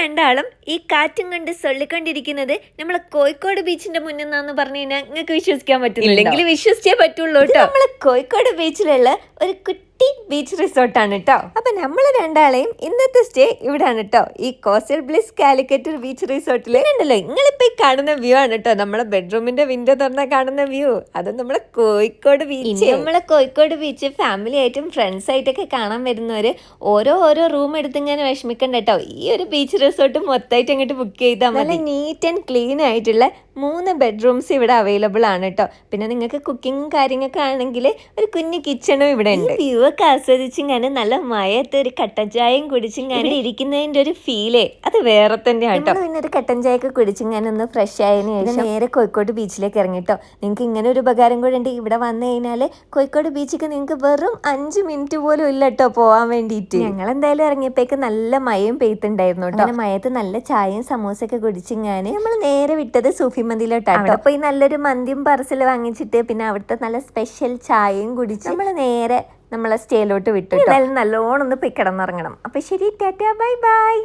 രണ്ടാളും ഈ കാറ്റും കണ്ട് സൊള്ളിക്കൊണ്ടിരിക്കുന്നത് നമ്മളെ കോഴിക്കോട് ബീച്ചിന്റെ മുന്നിൽ നിന്നാന്ന് പറഞ്ഞു കഴിഞ്ഞാൽ നിങ്ങൾക്ക് വിശ്വസിക്കാൻ പറ്റില്ല. ഇല്ലെങ്കിൽ വിശ്വസിച്ചേ പറ്റുള്ളൂ കേട്ടോ. നമ്മളെ കോഴിക്കോട് ബീച്ചിലുള്ള ഒരു കുട്ടി ബീച്ച് റിസോർട്ടാണ് കേട്ടോ. അപ്പൊ നമ്മളെ രണ്ടാളെയും ഇന്നത്തെ സ്റ്റേ ഇവിടാണ് കേട്ടോ, ഈ കോസ്റ്റൽ ബ്ലിസ് കാലിക്കറ്റ് ബീച്ച് റിസോർട്ടിൽ. ഉണ്ടല്ലോ നിങ്ങളിപ്പോ ഈ കാണുന്ന വ്യൂ ആണ് കേട്ടോ നമ്മളെ ബെഡ്റൂമിന്റെ വിൻഡോ തുറന്നാൽ കാണുന്ന വ്യൂ. അത് നമ്മളെ കോഴിക്കോട് ബീച്ച്. നമ്മളെ കോഴിക്കോട് ബീച്ച് ഫാമിലി ആയിട്ടും ഫ്രണ്ട്സ് ആയിട്ടൊക്കെ കാണാൻ വരുന്നവര് ഓരോ റൂം എടുത്ത് ഇങ്ങനെ വിഷമിക്കണ്ട കേട്ടോ. ഈ ഒരു ബീച്ച് റിസോർട്ട് മൊത്തമായിട്ട് അങ്ങോട്ട് ബുക്ക് ചെയ്താൽ മതി. നീറ്റ് ആൻഡ് ക്ലീൻ ആയിട്ടുള്ള 3 ബെഡ്റൂംസ് ഇവിടെ അവൈലബിൾ ആണ് കേട്ടോ. പിന്നെ നിങ്ങൾക്ക് കുക്കിംഗ് കാര്യങ്ങളൊക്കെ ആണെങ്കിൽ ഒരു കുഞ്ഞു കിച്ചണും ഇവിടെ ഉണ്ട്. വ്യൂ ഒക്കെ ആസ്വദിച്ചിങ്ങനെ നല്ല മയത്ത് ഒരു കട്ടൻ ചായയും കുടിച്ചിങ്ങനെ ഇരിക്കുന്നതിന്റെ ഒരു ഫീലേ അത് വേറെ തന്നെയാണ് കേട്ടോ. പിന്നെ ഒരു കട്ടൻ ചായ ഒക്കെ കുടിച്ചിങ്ങനെ ഒന്ന് ഫ്രഷ് ആയതിനു ശേഷം നേരെ കോഴിക്കോട് ബീച്ചിലേക്ക് ഇറങ്ങിട്ടോ. നിങ്ങൾക്ക് ഇങ്ങനെ ഒരു ഉപകാരം കൂടെ ഉണ്ട്. ഇവിടെ വന്നു കഴിഞ്ഞാൽ കോഴിക്കോട് ബീച്ചിലേക്ക് നിങ്ങൾക്ക് വെറും 5 മിനിറ്റ് പോലും ഇല്ല കേട്ടോ പോവാൻ വേണ്ടിയിട്ട്. ഞങ്ങൾ എന്തായാലും ഇറങ്ങിയപ്പോഴേക്ക് നല്ല മഴയും പെയ്ത്തുണ്ടായിരുന്നു കേട്ടോ. മയത്ത് നല്ല ചായയും സമൂസൊക്കെ കുടിച്ചിങ്ങനെ നമ്മൾ നേരെ വിട്ടത് സൂഫി മന്തിയിലോട്ടാട്ടോ. അപ്പൊ ഈ നല്ലൊരു മന്തിയും പാർസൽ വാങ്ങിച്ചിട്ട് പിന്നെ അവിടുത്തെ നല്ല സ്പെഷ്യൽ ചായയും കുടിച്ച് നമ്മൾ നേരെ നമ്മളെ സ്റ്റേയിലോട്ട് വിട്ടു. എന്തായാലും നല്ലോണം ഒന്ന് പോയി കിടന്നിറങ്ങണം. അപ്പൊ ശരി, ടാറ്റാ, ബൈ ബൈ.